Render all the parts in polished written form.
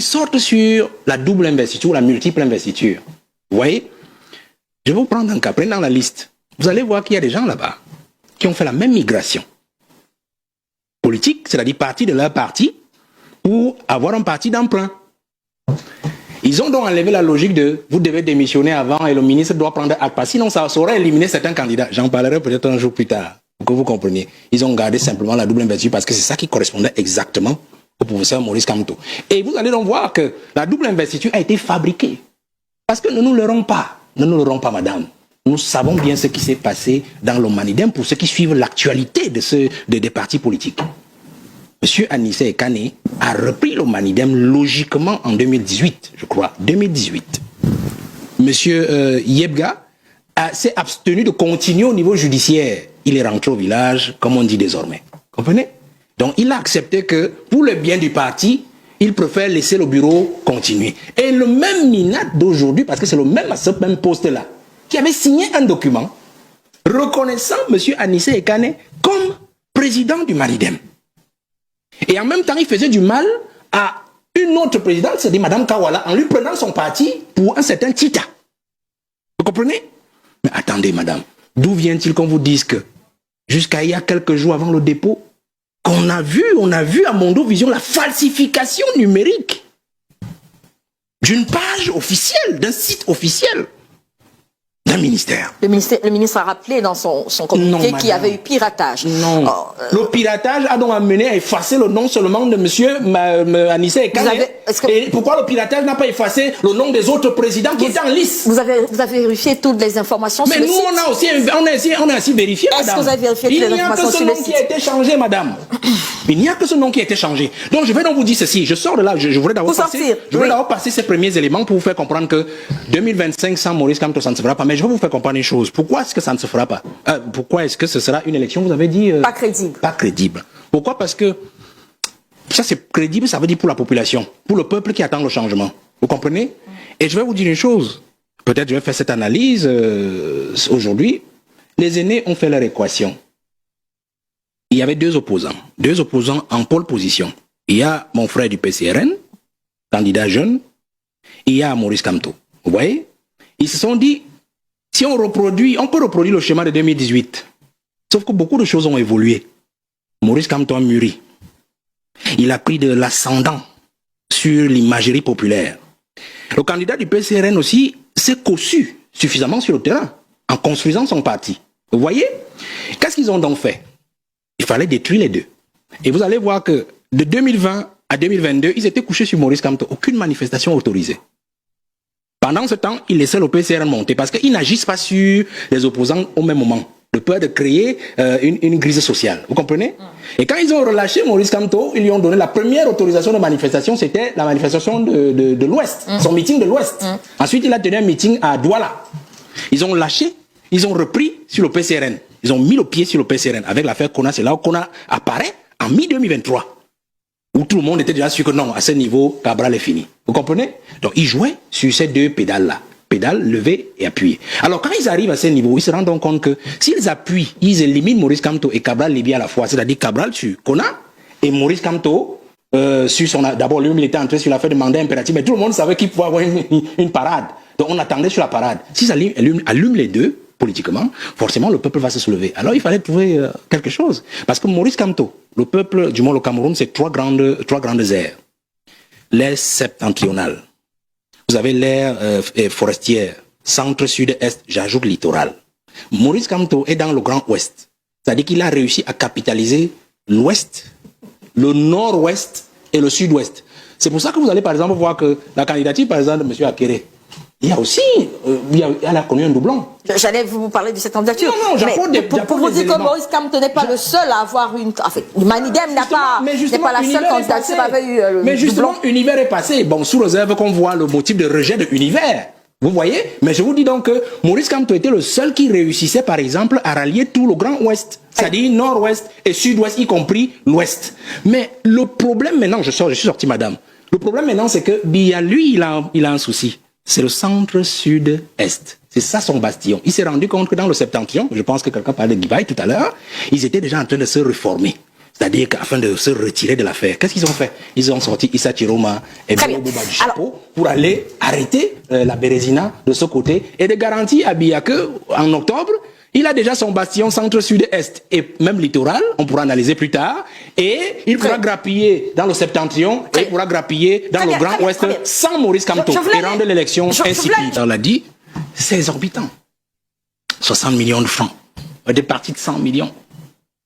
ils sortent sur la double investiture, la multiple investiture. Vous voyez? Je vais vous prendre un cas, prenez dans la liste. Vous allez voir qu'il y a des gens là-bas qui ont fait la même migration politique, c'est-à-dire partir de leur parti pour avoir un parti d'emprunt. Ils ont donc enlevé la logique de vous devez démissionner avant et le ministre doit prendre acte. Sinon, ça aurait éliminé certains candidats. J'en parlerai peut-être un jour plus tard, pour que vous compreniez. Ils ont gardé simplement la double investiture parce que c'est ça qui correspondait exactement au professeur Maurice Kamto. Et vous allez donc voir que la double investiture a été fabriquée. Parce que ne nous leurrons pas. Ne nous leurrons pas, madame. Nous savons bien ce qui s'est passé dans le Manidem pour ceux qui suivent l'actualité des partis politiques. Monsieur Anissé Ekane a repris le Manidem logiquement en 2018, je crois, 2018. Monsieur Yebga s'est abstenu de continuer au niveau judiciaire. Il est rentré au village, comme on dit désormais. Comprenez? Donc il a accepté que, pour le bien du parti, il préfère laisser le bureau continuer. Et le même Minat d'aujourd'hui, parce que c'est le même à ce même poste-là, qui avait signé un document reconnaissant monsieur Anissé Ekane comme président du Manidem. Et en même temps, il faisait du mal à une autre présidente, c'est-à-dire Madame Kawala, en lui prenant son parti pour un certain Tita. Vous comprenez? Mais attendez, madame, d'où vient-il qu'on vous dise que, jusqu'à il y a quelques jours avant le dépôt, on a vu à Mondo Vision la falsification numérique d'une page officielle, d'un site officiel d'un ministère. Le ministre a rappelé dans son communiqué qu'il y avait eu piratage. Non. Le piratage a donc amené à effacer le nom seulement de monsieur Anissé Ekane. Et pourquoi le piratage n'a pas effacé le nom des autres présidents qui étaient en lice? Vous avez vérifié toutes les informations sur le site? Mais nous, on a aussi vérifié, madame. Est-ce que vous avez vérifié toutes les informations sur le site? Il n'y a que ce nom qui a été changé, madame. Il n'y a que ce nom qui a été changé. Donc je vais donc vous dire ceci. Je sors de là, je voulais d'abord passer ces premiers éléments pour vous faire comprendre que 2025 sans Maurice Kamto, ça ne se fera pas. Mais je vais vous faire comprendre une chose. Pourquoi est-ce que ça ne se fera pas? Pourquoi est-ce que ce sera une élection, vous avez dit pas crédible. Pas crédible. Pourquoi? Parce que ça c'est crédible, ça veut dire pour la population, pour le peuple qui attend le changement. Vous comprenez? Et je vais vous dire une chose. Peut-être je vais faire cette analyse aujourd'hui. Les aînés ont fait leur équation. Il y avait deux opposants en pole position. Il y a mon frère du PCRN, candidat jeune, et il y a Maurice Kamto. Vous voyez? Ils se sont dit, si on peut reproduire le schéma de 2018. Sauf que beaucoup de choses ont évolué. Maurice Kamto a mûri. Il a pris de l'ascendant sur l'imagerie populaire. Le candidat du PCRN aussi s'est cossu suffisamment sur le terrain en construisant son parti. Vous voyez? Qu'est-ce qu'ils ont donc fait? Il fallait détruire les deux. Et vous allez voir que de 2020 à 2022, ils étaient couchés sur Maurice Kamto. Aucune manifestation autorisée. Pendant ce temps, ils laissaient le PCRN monter parce qu'ils n'agissent pas sur les opposants au même moment. De peur de créer une crise sociale. Vous comprenez? Et quand ils ont relâché Maurice Kamto, ils lui ont donné la première autorisation de manifestation, c'était la manifestation de l'Ouest, son meeting de l'Ouest. Ensuite, il a tenu un meeting à Douala. Ils ont lâché, ils ont repris sur le PCRN. Ils ont mis le pied sur le PCRN. Avec l'affaire Kona, c'est là où Kona apparaît en mi-2023. Où tout le monde était déjà sûr que non, à ce niveau, Cabral est fini. Vous comprenez? Donc, ils jouaient sur ces deux pédales-là. Pédale, lever et appuyer. Alors, quand ils arrivent à ce niveau, ils se rendent compte que s'ils appuient, ils éliminent Maurice Kamto et Cabral Libye à la fois. C'est-à-dire Cabral sur Kona et Maurice Kamto sur son... D'abord, lui, il était entré sur l'affaire de mandat impératif, mais tout le monde savait qu'il pouvait avoir une parade. Donc, on attendait sur la parade. S'ils allument les deux, politiquement, forcément, le peuple va se soulever. Alors, il fallait trouver quelque chose. Parce que Maurice Kamto, le peuple, du moins le Cameroun, c'est trois grandes aires. L'aire septentrionale. Vous avez l'aire forestière, centre, sud, est, j'ajoute littoral. Maurice Kamto est dans le Grand Ouest. C'est-à-dire qu'il a réussi à capitaliser l'Ouest, le Nord-Ouest et le Sud-Ouest. C'est pour ça que vous allez par exemple voir que la candidature par exemple de M. Akere, il y a aussi, elle a connu un doublon. J'allais vous parler de cette candidature. Non, pour vous dire que Maurice Kamto n'est pas le seul à avoir une... En fait, Manidem n'est pas la seule candidature qui avait eu le mais justement, doublon. Univers est passé. Bon, sous réserve qu'on voit le motif de rejet de Univers. Vous voyez? Mais je vous dis donc que Maurice Kamto était le seul qui réussissait, par exemple, à rallier tout le Grand Ouest. C'est-à-dire Nord-Ouest et Sud-Ouest, y compris l'Ouest. Mais le problème maintenant, je suis sorti, madame. Le problème maintenant, c'est que lui, il a un souci. C'est le centre-sud-est. C'est ça son bastion. Il s'est rendu compte que dans le septentrion, je pense que quelqu'un parlait de Guibaï tout à l'heure, ils étaient déjà en train de se reformer. C'est-à-dire qu'afin de se retirer de l'affaire, qu'est-ce qu'ils ont fait? Ils ont sorti Issa Chiroma et Bobo du chapeau pour aller arrêter la Bérésina de ce côté et de garantir à Biya qu'en octobre, il a déjà son bastion centre-sud-est et même littoral, on pourra analyser plus tard, et il pourra grappiller dans le septentrion et il pourra grappiller dans le Grand Ouest sans Maurice Kamto et rendre l'élection insipide. On l'a dit, c'est exorbitant. 60 millions de francs, des partis de 100 millions,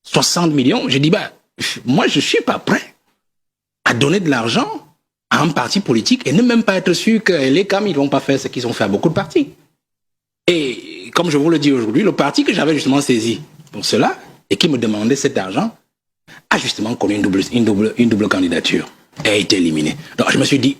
60 millions, j'ai dit, bah, moi je suis pas prêt à donner de l'argent à un parti politique et ne même pas être sûr que les CAM, ils vont pas faire ce qu'ils ont fait à beaucoup de partis. Et comme je vous le dis aujourd'hui, le parti que j'avais justement saisi pour cela et qui me demandait cet argent a justement connu une double candidature et a été éliminé. Donc je me suis dit,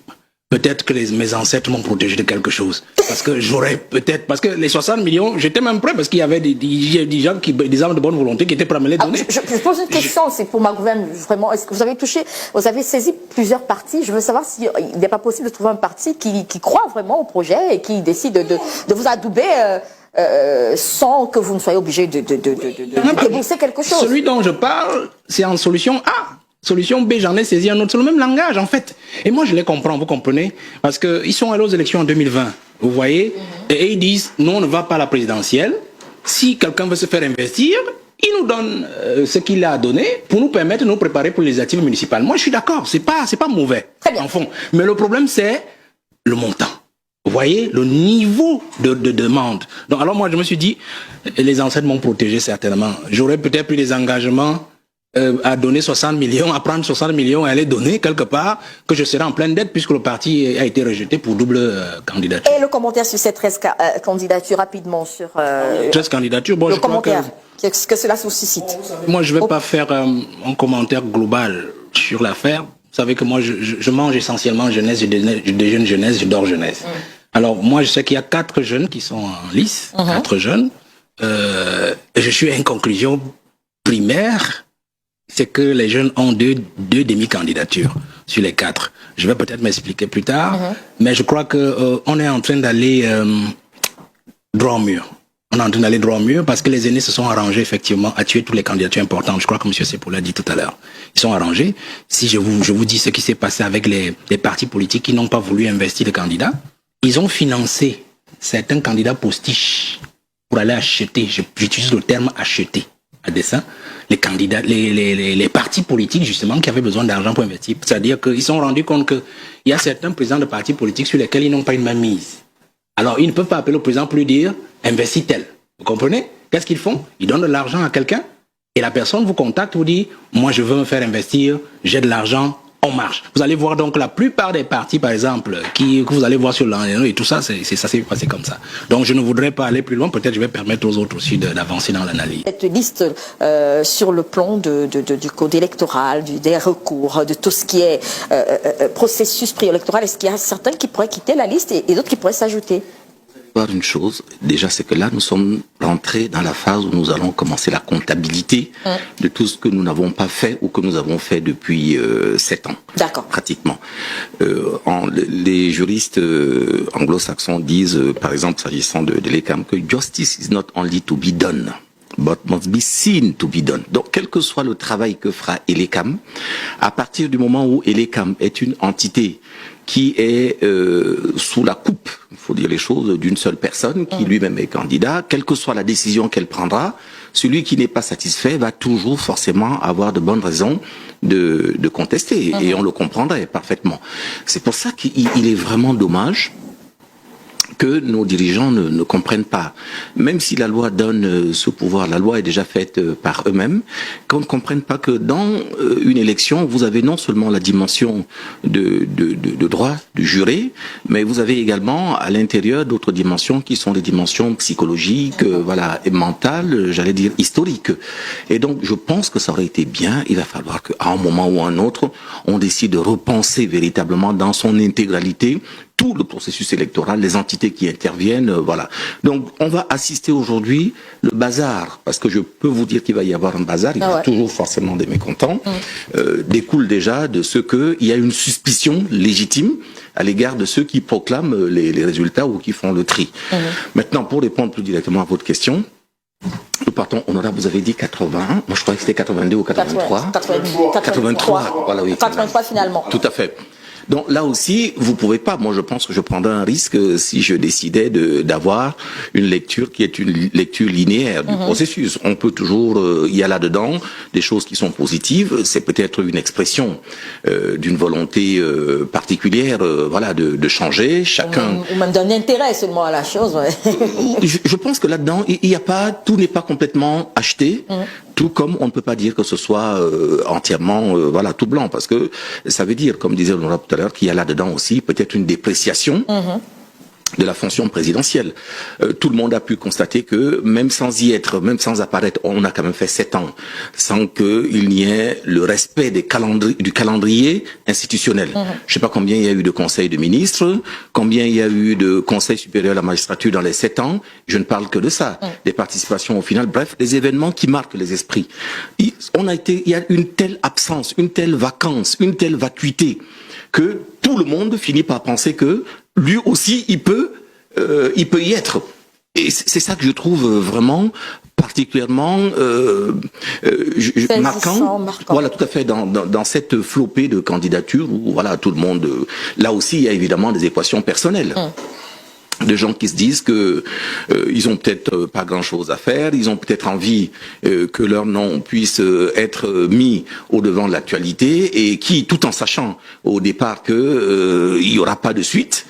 peut-être que mes ancêtres m'ont protégé de quelque chose. Parce que j'aurais peut-être... Parce que les 60 millions, j'étais même prêt parce qu'il y avait des gens, des hommes de bonne volonté qui étaient prêts à me les donner. Je pose une question, c'est pour ma gouverne, vraiment. Est-ce que vous avez saisi plusieurs partis? Je veux savoir s'il n'est pas possible de trouver un parti qui croit vraiment au projet et qui décide de vous adouber sans que vous ne soyez obligé de débourser quelque chose. Celui dont je parle, c'est en solution A. Solution B, j'en ai saisi un autre, c'est le même langage en fait. Et moi je les comprends, vous comprenez? Parce qu'ils sont allés aux élections en 2020, vous voyez? Et ils disent, nous on ne va pas à la présidentielle. Si quelqu'un veut se faire investir, il nous donne ce qu'il a donné pour nous permettre de nous préparer pour les législatives municipales. Moi je suis d'accord, c'est pas mauvais, en fond. Mais le problème c'est le montant. Vous voyez, le niveau de demande. Donc alors moi je me suis dit, les ancêtres m'ont protégé certainement. J'aurais peut-être pris des engagements à donner 60 millions, à prendre 60 millions et à les donner quelque part, que je serai en pleine dette puisque le parti a été rejeté pour double candidature. Et le commentaire sur ces 13 candidatures rapidement sur... 13 candidatures, bon, le je crois commentaire, que cela suscite. Moi, je ne vais pas faire un commentaire global sur l'affaire. Vous savez que moi, je mange essentiellement jeunesse, je déjeune jeunesse, je dors jeunesse. Alors, moi, je sais qu'il y a 4 jeunes qui sont en lice, 4 jeunes. Je suis à une conclusion primaire, c'est que les jeunes ont deux demi-candidatures sur les 4. Je vais peut-être m'expliquer plus tard, mais je crois que on est en train d'aller droit au mur. On est en train d'aller droit au mur parce que les aînés se sont arrangés effectivement à tuer toutes les candidatures importantes. Je crois que M. Sepo l'a dit tout à l'heure. Ils sont arrangés. Si je vous dis ce qui s'est passé avec les partis politiques qui n'ont pas voulu investir de candidats, ils ont financé certains candidats postiches pour aller acheter, j'utilise le terme acheter à dessein, les candidats, les partis politiques justement qui avaient besoin d'argent pour investir. C'est-à-dire qu'ils se sont rendus compte qu'il y a certains présidents de partis politiques sur lesquels ils n'ont pas une main mise. Alors ils ne peuvent pas appeler le président pour lui dire investis tel. Vous comprenez? Qu'est-ce qu'ils font? Ils donnent de l'argent à quelqu'un et la personne vous contacte, vous dit moi je veux me faire investir, j'ai de l'argent, on marche. Vous allez voir donc la plupart des partis par exemple que vous allez voir sur l'année et tout ça, ça s'est passé comme ça. Donc je ne voudrais pas aller plus loin, peut-être je vais permettre aux autres aussi d'avancer dans l'analyse. Cette liste sur le plan du code électoral, des recours, de tout ce qui est processus préélectoral, est-ce qu'il y a certains qui pourraient quitter la liste et d'autres qui pourraient s'ajouter? Une chose, déjà, c'est que là, nous sommes rentrés dans la phase où nous allons commencer la comptabilité de tout ce que nous n'avons pas fait ou que nous avons fait depuis 7 ans. D'accord. Pratiquement. Les juristes anglo-saxons disent, par exemple, s'agissant de l'ECAM, que justice is not only to be done, but must be seen to be done. Donc, quel que soit le travail que fera ELECAM, à partir du moment où ELECAM est une entité qui est sous la coupe, il faut dire les choses, d'une seule personne qui lui-même est candidat, quelle que soit la décision qu'elle prendra, celui qui n'est pas satisfait va toujours forcément avoir de bonnes raisons de contester, et on le comprendrait parfaitement. C'est pour ça qu'il est vraiment dommage que nos dirigeants ne comprennent pas. Même si la loi donne ce pouvoir, la loi est déjà faite par eux-mêmes, qu'on ne comprenne pas que dans une élection, vous avez non seulement la dimension de droit du juré, mais vous avez également à l'intérieur d'autres dimensions qui sont des dimensions psychologiques, voilà, et mentales, j'allais dire historiques. Et donc, je pense que ça aurait été bien, il va falloir qu'à un moment ou à un autre, on décide de repenser véritablement dans son intégralité tout le processus électoral, les entités qui interviennent, voilà. Donc, on va assister aujourd'hui le bazar, parce que je peux vous dire qu'il va y avoir un bazar, il y a toujours forcément des mécontents, découle déjà de ce qu'il y a une suspicion légitime à l'égard de ceux qui proclament les résultats ou qui font le tri. Maintenant, pour répondre plus directement à votre question, le partons, honorable, vous avez dit 80, moi je croyais que c'était 82 ou 83. 83, voilà, oui. 83 finalement. Tout à fait. Donc là aussi, vous pouvez pas. Moi, je pense que je prendrais un risque si je décidais d'avoir une lecture qui est une lecture linéaire du processus. On peut toujours, il y a là-dedans des choses qui sont positives. C'est peut-être une expression d'une volonté particulière, voilà, de changer. Chacun. Ou même d'un intérêt seulement à la chose. Ouais. Je pense que là-dedans, il y a pas, tout n'est pas complètement acheté. Tout comme on ne peut pas dire que ce soit entièrement voilà tout blanc, parce que ça veut dire, comme disait l'honorable tout à l'heure, qu'il y a là-dedans aussi peut-être une dépréciation de la fonction présidentielle. Tout le monde a pu constater que même sans y être, même sans apparaître, on a quand même fait 7 ans sans qu'il n'y ait le respect du calendrier institutionnel. Je sais pas combien il y a eu de conseils de ministres, combien il y a eu de conseils supérieurs à la magistrature dans les 7 ans. Je ne parle que de ça. Des participations au final, bref, des événements qui marquent les esprits. Il y a une telle absence, une telle vacance, une telle vacuité que tout le monde finit par penser que lui aussi, il peut y être. Et c'est ça que je trouve vraiment particulièrement marquant. Voilà, tout à fait, dans cette flopée de candidatures où, voilà, tout le monde... là aussi, il y a évidemment des équations personnelles. De gens qui se disent que ils ont peut-être pas grand-chose à faire, ils ont peut-être envie que leur nom puisse être mis au devant de l'actualité, et qui, tout en sachant au départ que il y aura pas de suite,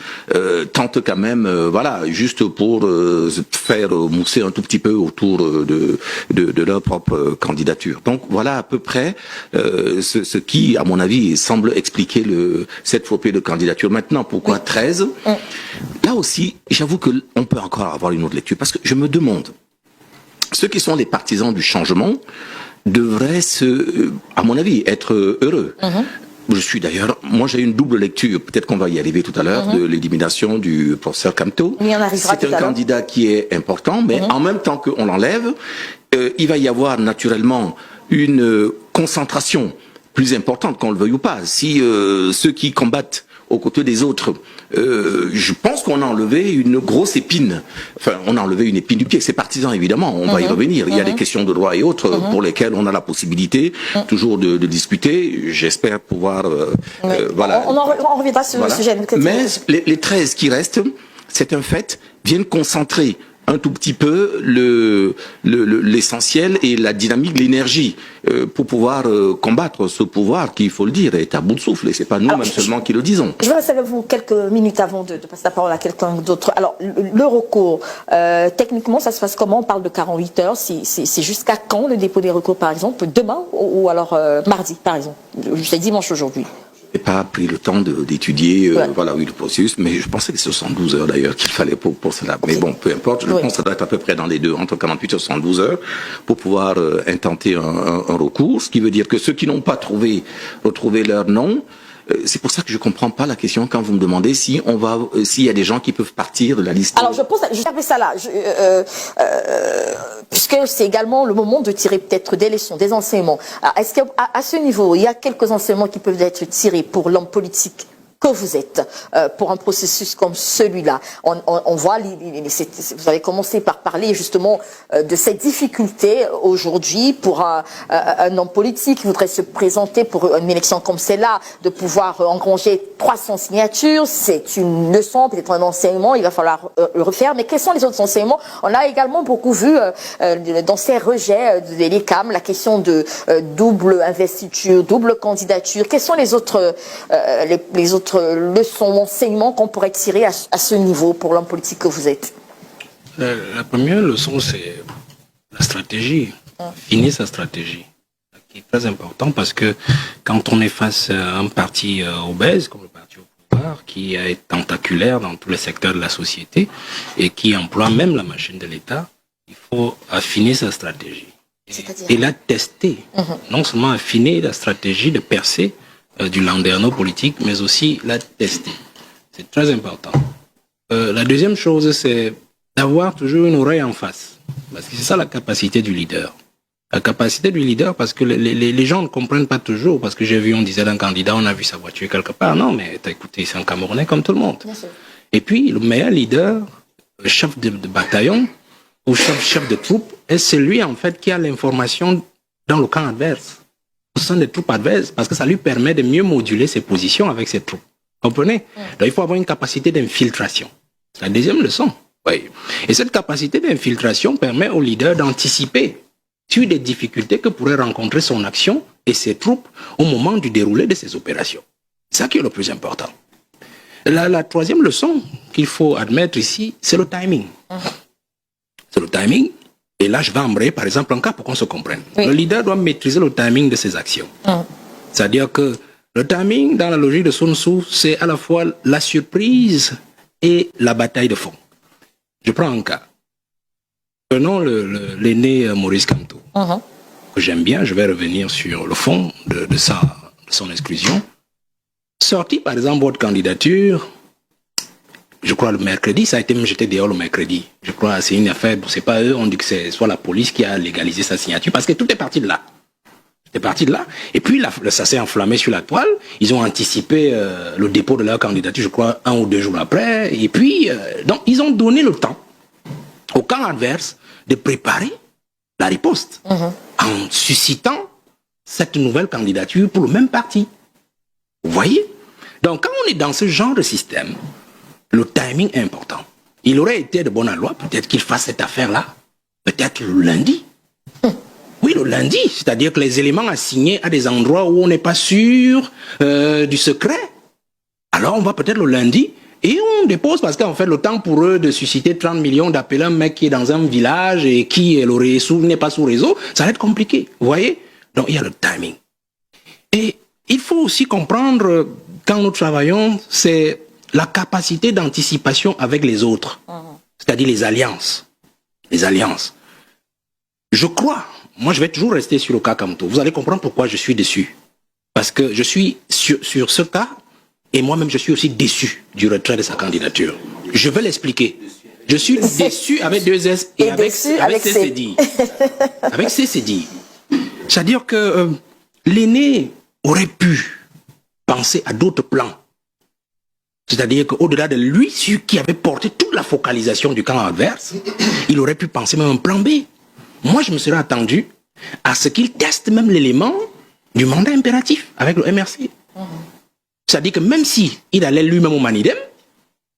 tentent quand même, voilà, juste pour faire mousser un tout petit peu autour de leur propre candidature. Donc voilà à peu près ce qui, à mon avis, semble expliquer cette flopée de candidatures. Maintenant, pourquoi 13 ? Là aussi, j'avoue que on peut encore avoir une autre lecture, parce que je me demande, ceux qui sont les partisans du changement devraient à mon avis, être heureux. Je suis d'ailleurs, moi j'ai une double lecture, peut-être qu'on va y arriver tout à l'heure, de l'élimination du professeur Kamto. Oui, on arrivera tout à l'heure. C'est un candidat qui est important, mais en même temps qu'on l'enlève, il va y avoir naturellement une concentration plus importante, qu'on le veuille ou pas. Si ceux qui combattent aux côtés des autres, je pense qu'on a enlevé une grosse épine. Enfin, on a enlevé une épine du pied. C'est partisan, évidemment. On va y revenir. Il y a des questions de droit et autres pour lesquelles on a la possibilité toujours de discuter. J'espère pouvoir... voilà. On reviendra sur le sujet. Mais les 13 qui restent, c'est un fait, viennent concentrer un tout petit peu l'essentiel et la dynamique, l'énergie pour pouvoir combattre ce pouvoir qui, il faut le dire, est à bout de souffle. Et c'est pas nous même seulement qui le disons. Je vais rester avec vous quelques minutes avant de passer la parole à quelqu'un d'autre. Alors, le recours, techniquement, ça se passe comment? On parle de 48 heures. C'est jusqu'à quand le dépôt des recours, par exemple? Demain ou alors mardi, par exemple? C'est dimanche aujourd'hui. Je n'ai pas pris le temps d'étudier voilà, oui, le processus, mais je pensais que c'est 72 heures d'ailleurs qu'il fallait pour cela. Okay. Mais bon, peu importe, je pense que ça doit être à peu près dans les deux, entre 48 et 72 heures, pour pouvoir intenter un recours, ce qui veut dire que ceux qui n'ont pas retrouvé leur nom, c'est pour ça que je comprends pas la question quand vous me demandez s'il y a des gens qui peuvent partir de la liste. Alors je savais ça là, puisque c'est également le moment de tirer peut-être des leçons, des enseignements. Est-ce qu'à ce niveau, il y a quelques enseignements qui peuvent être tirés pour l'homme politique que vous êtes pour un processus comme celui-là? On voit, vous avez commencé par parler justement de cette difficulté aujourd'hui pour un homme politique qui voudrait se présenter pour une élection comme celle-là, de pouvoir engranger 300 signatures. C'est une leçon, peut-être un enseignement, il va falloir le refaire. Mais quels sont les autres enseignements? On a également beaucoup vu dans ces rejets de l'ECAM la question de double investiture, double candidature. Quels sont les autres leçons, enseignements qu'on pourrait tirer à ce niveau pour l'homme politique que vous êtes? La première leçon, c'est la stratégie. Finir sa stratégie. Qui est très important parce que quand on est face à un parti obèse, comme le parti au pouvoir, qui est tentaculaire dans tous les secteurs de la société et qui emploie même la machine de l'État, il faut affiner sa stratégie. Et la tester. Non seulement affiner la stratégie de percer du landerneau politique, mais aussi la tester. C'est très important. La deuxième chose, c'est d'avoir toujours une oreille en face. Parce que c'est ça la capacité du leader. La capacité du leader, parce que les gens ne comprennent pas toujours, parce que j'ai vu, on disait d'un candidat, on a vu sa voiture quelque part. Non, mais t'as écouté, c'est un Camerounais comme tout le monde. Et puis, le meilleur leader, le chef de bataillon, ou chef de troupe est celui, en fait, qui a l'information dans le camp adverse, au sein des troupes adverses, parce que ça lui permet de mieux moduler ses positions avec ses troupes. Comprenez? Donc, il faut avoir une capacité d'infiltration. C'est la deuxième leçon. Oui. Et cette capacité d'infiltration permet au leader d'anticiper sur des difficultés que pourrait rencontrer son action et ses troupes au moment du déroulé de ses opérations. C'est ça qui est le plus important. La troisième leçon qu'il faut admettre ici, c'est le timing. C'est le timing. Et là, je vais embrayer, par exemple, un cas pour qu'on se comprenne. Oui. Le leader doit maîtriser le timing de ses actions. C'est-à-dire que le timing, dans la logique de Sun Tzu, c'est à la fois la surprise et la bataille de fond. Je prends un cas. Prenons l'aîné Maurice Kamto, que j'aime bien. Je vais revenir sur le fond de son exclusion. Sorti, par exemple, votre candidature, je crois le mercredi, ça a été jeté dehors le mercredi. Je crois que c'est une affaire, c'est pas eux, on dit que c'est soit la police qui a légalisé sa signature, parce que tout est parti de là. Tout est parti de là. Et puis, ça s'est enflammé sur la toile. Ils ont anticipé le dépôt de leur candidature, je crois, 1 ou 2 jours après. Et puis, donc, ils ont donné le temps au camp adverse de préparer la riposte en suscitant cette nouvelle candidature pour le même parti. Vous voyez? Donc, quand on est dans ce genre de système, le timing est important. Il aurait été de bonne loi, peut-être qu'il fasse cette affaire-là, peut-être le lundi. Oui, le lundi, c'est-à-dire que les éléments assignés à des endroits où on n'est pas sûr du secret. Alors, on va peut-être le lundi et on dépose, parce qu'en fait, le temps pour eux de susciter 30 millions d'appeler un mec qui est dans un village et qui n'est pas sous réseau, ça va être compliqué. Vous voyez? Donc, il y a le timing. Et il faut aussi comprendre, quand nous travaillons, c'est la capacité d'anticipation avec les autres, c'est-à-dire les alliances. Les alliances. Je crois, moi je vais toujours rester sur le cas Kamto. Vous allez comprendre pourquoi je suis déçu. Parce que je suis sur ce cas, et moi-même je suis aussi déçu du retrait de sa candidature. Je vais l'expliquer. Je suis déçu avec 2 S et avec CCD. Avec CCD. C'est-à-dire que l'aîné aurait pu penser à d'autres plans. C'est-à-dire qu'au-delà de lui, celui qui avait porté toute la focalisation du camp adverse, il aurait pu penser même un plan B. Moi, je me serais attendu à ce qu'il teste même l'élément du mandat impératif avec le MRC. C'est-à-dire que même si il allait lui-même au Manidem,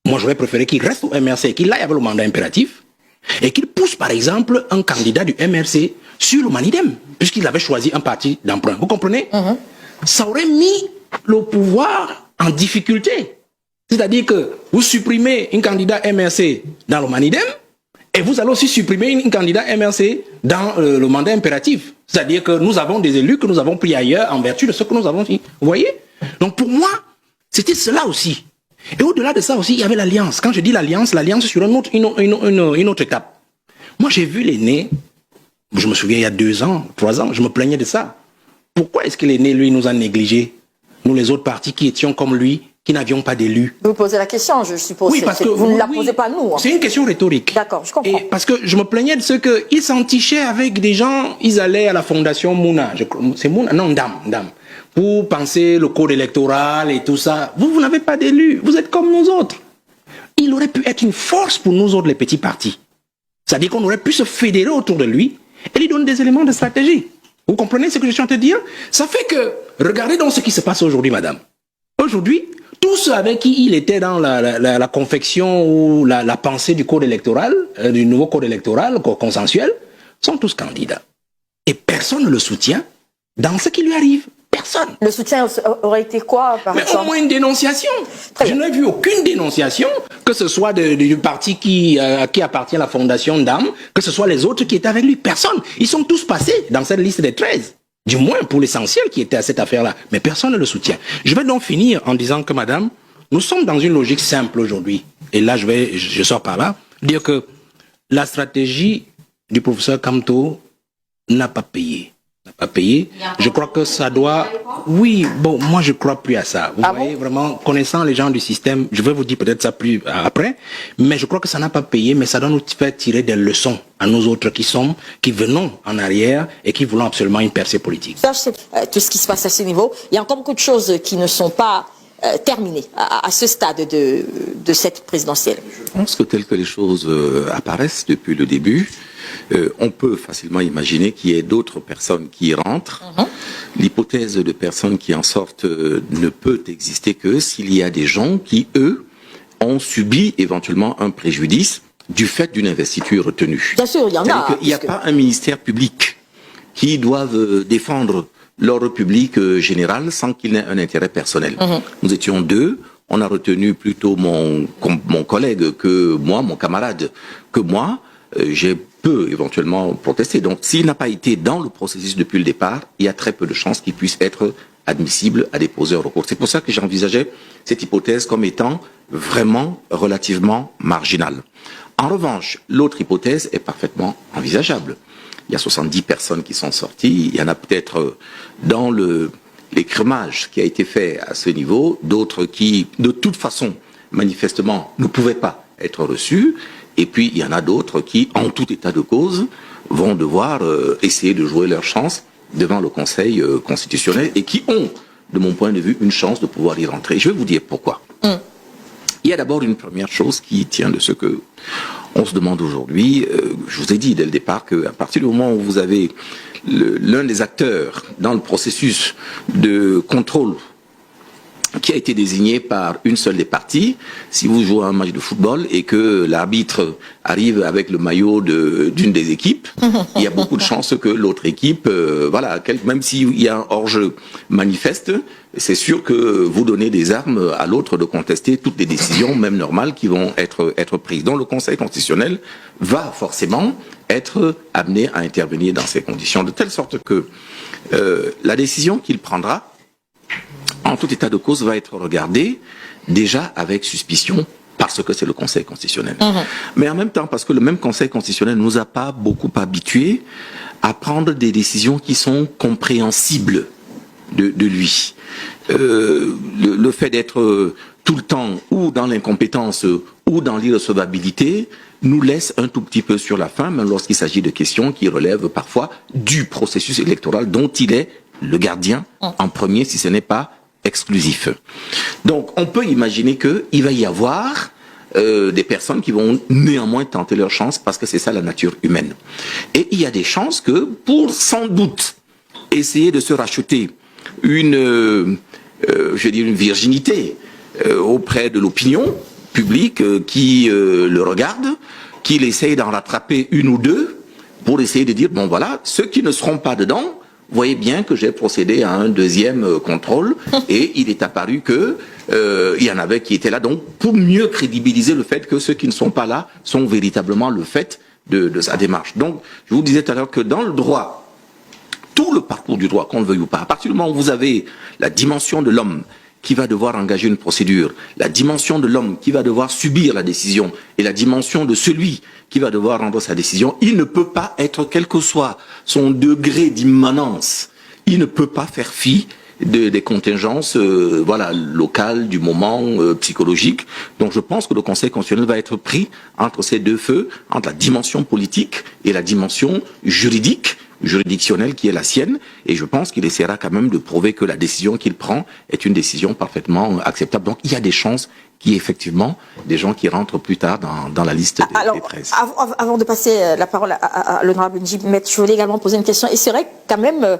moi, j'aurais préféré qu'il reste au MRC, qu'il aille avec le mandat impératif, et qu'il pousse, par exemple, un candidat du MRC sur le Manidem, puisqu'il avait choisi un parti d'emprunt. Vous comprenez? Ça aurait mis le pouvoir en difficulté. C'est-à-dire que vous supprimez un candidat MRC dans le Manidem et vous allez aussi supprimer un candidat MRC dans le mandat impératif. C'est-à-dire que nous avons des élus que nous avons pris ailleurs en vertu de ce que nous avons fait. Vous voyez? Donc pour moi, c'était cela aussi. Et au-delà de ça aussi, il y avait l'alliance. Quand je dis l'alliance sur une autre étape. Moi, j'ai vu l'aîné, je me souviens il y a 2 ans, 3 ans, je me plaignais de ça. Pourquoi est-ce que l'aîné, lui, nous a négligés? Nous, les autres partis qui étions comme lui, qui n'avions pas d'élus. Vous posez la question, je suppose. Oui, parce que vous ne la posez pas nous. C'est une question rhétorique. D'accord, je comprends. Et parce que je me plaignais de ce qu'ils s'entichaient avec des gens, ils allaient à la fondation Mouna. C'est Mouna? Non, Dame. Pour penser le code électoral et tout ça. Vous n'avez pas d'élus. Vous êtes comme nous autres. Il aurait pu être une force pour nous autres, les petits partis. C'est-à-dire qu'on aurait pu se fédérer autour de lui et lui donner des éléments de stratégie. Vous comprenez ce que je suis en train de dire? Ça fait que, regardez donc ce qui se passe aujourd'hui, madame. Aujourd'hui, tous ceux avec qui il était dans la confection ou la pensée du code électoral, du nouveau code électoral consensuel, sont tous candidats. Et personne ne le soutient dans ce qui lui arrive. Personne. Le soutien aurait été quoi, par exemple? Au moins une dénonciation. Je n'ai vu aucune dénonciation, que ce soit du parti qui appartient à la fondation Dame, que ce soit les autres qui étaient avec lui. Personne. Ils sont tous passés dans cette liste des 13. Du moins pour l'essentiel qui était à cette affaire-là. Mais personne ne le soutient. Je vais donc finir en disant que, madame, nous sommes dans une logique simple aujourd'hui. Et là, je sors par là. Dire que la stratégie du professeur Kamto n'a pas payé. Je crois que ça doit... Oui, bon, moi je crois plus à ça. Vous voyez, vraiment, connaissant les gens du système, je vais vous dire peut-être ça plus après, mais je crois que ça n'a pas payé, mais ça doit nous faire tirer des leçons à nous autres qui venons en arrière et qui voulons absolument une percée politique. Ça, c'est tout ce qui se passe à ce niveau. Il y a encore beaucoup de choses qui ne sont pas terminées à ce stade de de cette présidentielle? Je pense que telles que les choses apparaissent depuis le début, on peut facilement imaginer qu'il y ait d'autres personnes qui y rentrent. L'hypothèse de personnes qui en sortent ne peut exister que s'il y a des gens qui, eux, ont subi éventuellement un préjudice du fait d'une investiture retenue. Bien sûr, il y en a. Il n'y a pas un ministère public qui doive défendre l'ordre public général sans qu'il n'ait un intérêt personnel. Nous étions deux. On a retenu plutôt mon collègue que moi, mon camarade que moi. J'ai peu éventuellement protesté. Donc, s'il n'a pas été dans le processus depuis le départ, il y a très peu de chances qu'il puisse être admissible à déposer un recours. C'est pour ça que j'envisageais cette hypothèse comme étant vraiment relativement marginale. En revanche, l'autre hypothèse est parfaitement envisageable. Il y a 70 personnes qui sont sorties. Il y en a peut-être dans l'écrémage qui a été fait à ce niveau, d'autres qui, de toute façon, manifestement, ne pouvaient pas être reçus. Et puis, il y en a d'autres qui, en tout état de cause, vont devoir essayer de jouer leur chance devant le Conseil constitutionnel et qui ont, de mon point de vue, une chance de pouvoir y rentrer. Je vais vous dire pourquoi. Il y a d'abord une première chose qui tient de ce que on se demande aujourd'hui. Je vous ai dit dès le départ qu'à partir du moment où vous avez l'un des acteurs dans le processus de contrôle qui a été désigné par une seule des parties, si vous jouez un match de football et que l'arbitre arrive avec le maillot d'une des équipes, il y a beaucoup de chances que l'autre équipe, même s'il y a un hors-jeu manifeste, c'est sûr que vous donnez des armes à l'autre de contester toutes les décisions, même normales, qui vont être prises. Donc le Conseil constitutionnel va forcément être amené à intervenir dans ces conditions, de telle sorte que la décision qu'il prendra, en tout état de cause, va être regardée déjà avec suspicion parce que c'est le Conseil constitutionnel. Mais en même temps, parce que le même Conseil constitutionnel ne nous a pas beaucoup habitués à prendre des décisions qui sont compréhensibles de lui. Le fait d'être tout le temps ou dans l'incompétence ou dans l'irrecevabilité nous laisse un tout petit peu sur la faim, même lorsqu'il s'agit de questions qui relèvent parfois du processus électoral dont il est le gardien en premier, si ce n'est pas exclusif. Donc, on peut imaginer qu'il va y avoir des personnes qui vont néanmoins tenter leur chance parce que c'est ça la nature humaine. Et il y a des chances que, pour sans doute essayer de se racheter une virginité auprès de l'opinion publique qui le regarde, qu'il essaye d'en rattraper une ou deux pour essayer de dire, bon voilà, ceux qui ne seront pas dedans, voyez bien que j'ai procédé à un deuxième contrôle et il est apparu que il y en avait qui étaient là. Donc, pour mieux crédibiliser le fait que ceux qui ne sont pas là sont véritablement le fait de sa démarche. Donc, je vous disais tout à l'heure que dans le droit, tout le parcours du droit, qu'on le veuille ou pas, à partir du moment où vous avez la dimension de l'homme qui va devoir engager une procédure, la dimension de l'homme qui va devoir subir la décision et la dimension de celui qui va devoir rendre sa décision, il ne peut pas être, quel que soit son degré d'immanence, il ne peut pas faire fi des contingences locales, du moment psychologique. Donc je pense que le Conseil constitutionnel va être pris entre ces deux feux, entre la dimension politique et la dimension juridictionnelle qui est la sienne, et je pense qu'il essaiera quand même de prouver que la décision qu'il prend est une décision parfaitement acceptable. Donc il y a des chances qu'il y ait effectivement des gens qui rentrent plus tard dans la liste des 13. Avant de passer la parole à l'honorable N'Djib Mette, je voulais également poser une question, et c'est vrai quand même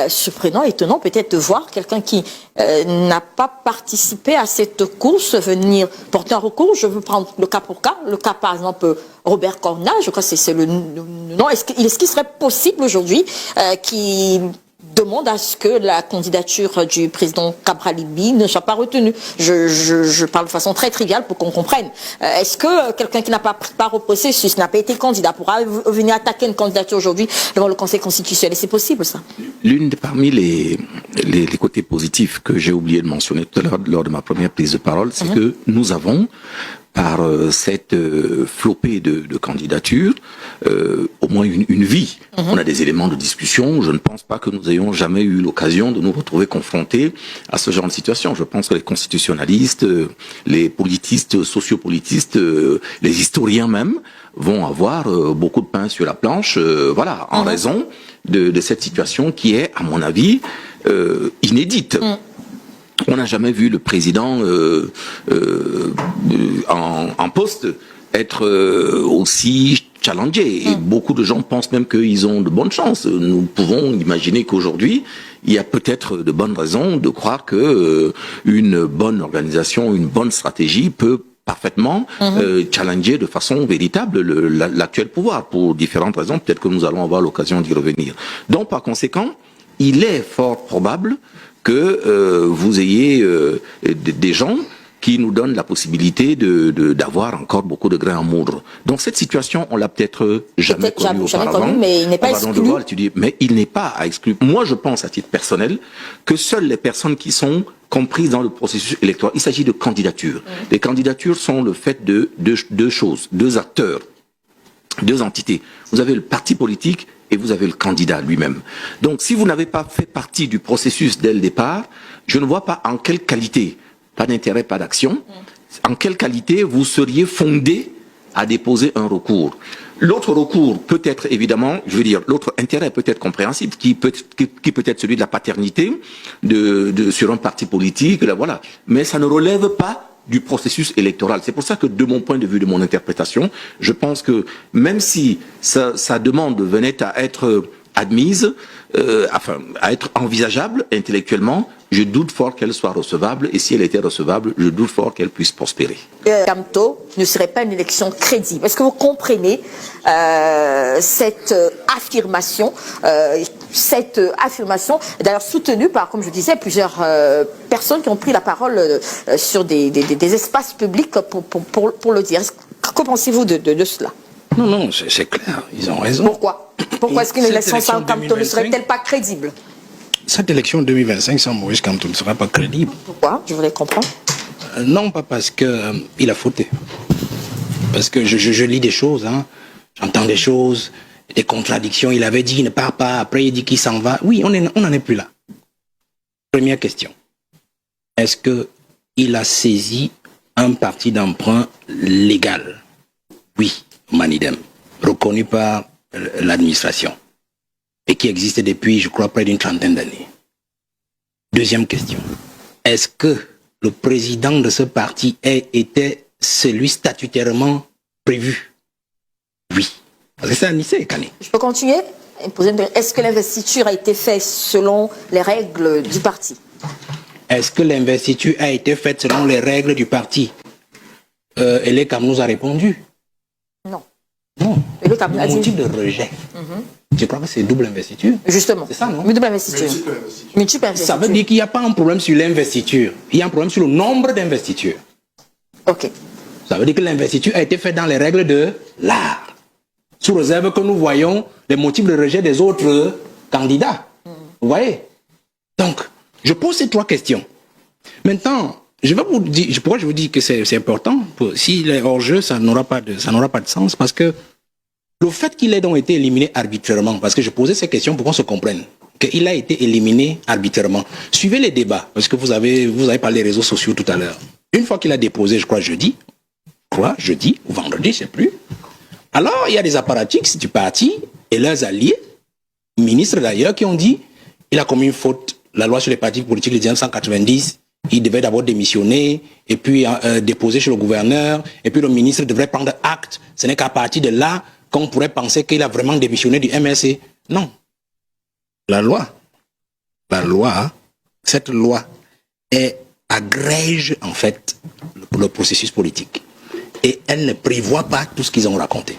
surprenant, étonnant peut-être de voir quelqu'un qui n'a pas participé à cette course venir porter un recours. Je veux prendre le cas pour cas. Le cas par exemple Robert Cornat, je crois que c'est le nom. Est-ce qu'il serait possible aujourd'hui qui demande à ce que la candidature du président Cabral-Libby ne soit pas retenue? Je parle de façon très triviale pour qu'on comprenne. Est-ce que quelqu'un qui n'a pas pris part au processus, n'a pas été candidat, pourra venir attaquer une candidature aujourd'hui devant le Conseil constitutionnel? C'est possible, ça? Parmi les côtés positifs que j'ai oublié de mentionner tout à l'heure lors de ma première prise de parole, c'est que nous avons, par cette flopée de candidatures, au moins une vie. On a des éléments de discussion. Je ne pense pas que nous ayons jamais eu l'occasion de nous retrouver confrontés à ce genre de situation. Je pense que les constitutionnalistes, les politistes, sociopolitistes, les historiens même, vont avoir beaucoup de pain sur la planche, en raison de cette situation qui est, à mon avis, inédite. On n'a jamais vu le président en poste être aussi challengés. Et beaucoup de gens pensent même qu'ils ont de bonnes chances. Nous pouvons imaginer qu'aujourd'hui, il y a peut-être de bonnes raisons de croire que une bonne organisation, une bonne stratégie peut parfaitement challenger de façon véritable l'actuel pouvoir pour différentes raisons. Peut-être que nous allons avoir l'occasion d'y revenir. Donc, par conséquent, il est fort probable que vous ayez des gens qui nous donnent la possibilité d'avoir encore beaucoup de grains à moudre. Donc cette situation, on l'a peut-être jamais connue auparavant. Mais il n'est pas exclu. Mais il n'est pas à exclure. Moi, je pense à titre personnel que seules les personnes qui sont comprises dans le processus électoral, il s'agit de candidatures. Les candidatures sont le fait de deux choses, deux acteurs, deux entités. Vous avez le parti politique et vous avez le candidat lui-même. Donc si vous n'avez pas fait partie du processus dès le départ, je ne vois pas en quelle qualité, pas d'intérêt, pas d'action, en quelle qualité vous seriez fondé à déposer un recours. L'autre recours peut être évidemment, je veux dire, l'autre intérêt peut être compréhensible, qui peut être celui de la paternité sur un parti politique, là, voilà. Mais ça ne relève pas du processus électoral. C'est pour ça que de mon point de vue, de mon interprétation, je pense que même si sa demande venait à être admise, à être envisageable intellectuellement, je doute fort qu'elle soit recevable, et si elle était recevable, je doute fort qu'elle puisse prospérer. Kamto ne serait pas une élection crédible. Est-ce que vous comprenez cette affirmation, d'ailleurs soutenue par, comme je disais, plusieurs personnes qui ont pris la parole sur des espaces publics pour le dire. Que pensez-vous de cela? Non, c'est clair, ils ont raison. Pourquoi est-ce qu'une élection sans Kamto ne serait-elle pas crédible? Cette élection 2025 sans Maurice Kamto ne sera pas crédible. Pourquoi? Je voulais comprendre. Non, pas parce qu'il a fauté. Parce que je lis des choses, hein. J'entends des choses, des contradictions. Il avait dit il ne part pas, après il dit qu'il s'en va. Oui, on n'en est plus là. Première question. Est-ce qu'il a saisi un parti d'emprunt légal? Oui, Manidem, reconnu par l'administration et qui existe depuis, je crois, près d'une trentaine d'années. Deuxième question. Est-ce que le président de ce parti était celui statutairement prévu? Oui. Parce que c'est Anissé Kane. Je peux continuer? Est-ce que l'investiture a été faite selon les règles du parti? Est-ce que l'investiture a été faite selon les règles du parti? Elé Kam nous a répondu. Non. Non. Le motif de rejet. Je crois que c'est double investiture. Justement. C'est ça, non? Double investiture. Multiple investiture. Ça veut dire qu'il n'y a pas un problème sur l'investiture. Il y a un problème sur le nombre d'investitures. Ok. Ça veut dire que l'investiture a été faite dans les règles de l'art. Sous réserve que nous voyons les motifs de rejet des autres candidats. Vous voyez? Donc, je pose ces trois questions. Maintenant, je vais vous dire, pourquoi je vous dis que c'est important? S'il est hors jeu, ça n'aura pas de sens, parce que le fait qu'il ait donc été éliminé arbitrairement, parce que je posais ces questions pour qu'on se comprenne, qu'il a été éliminé arbitrairement. Suivez les débats, parce que vous avez parlé des réseaux sociaux tout à l'heure. Une fois qu'il a déposé, je crois jeudi ou vendredi, je ne sais plus, alors il y a des apparatchiks du parti et leurs alliés, ministres d'ailleurs, qui ont dit il a commis une faute, la loi sur les partis politiques de 1990, il devait d'abord démissionner et puis déposer chez le gouverneur, et puis le ministre devrait prendre acte. Ce n'est qu'à partir de là qu'on pourrait penser qu'il a vraiment démissionné du MRC. Non. Cette loi agrège en fait le processus politique. Et elle ne prévoit pas tout ce qu'ils ont raconté.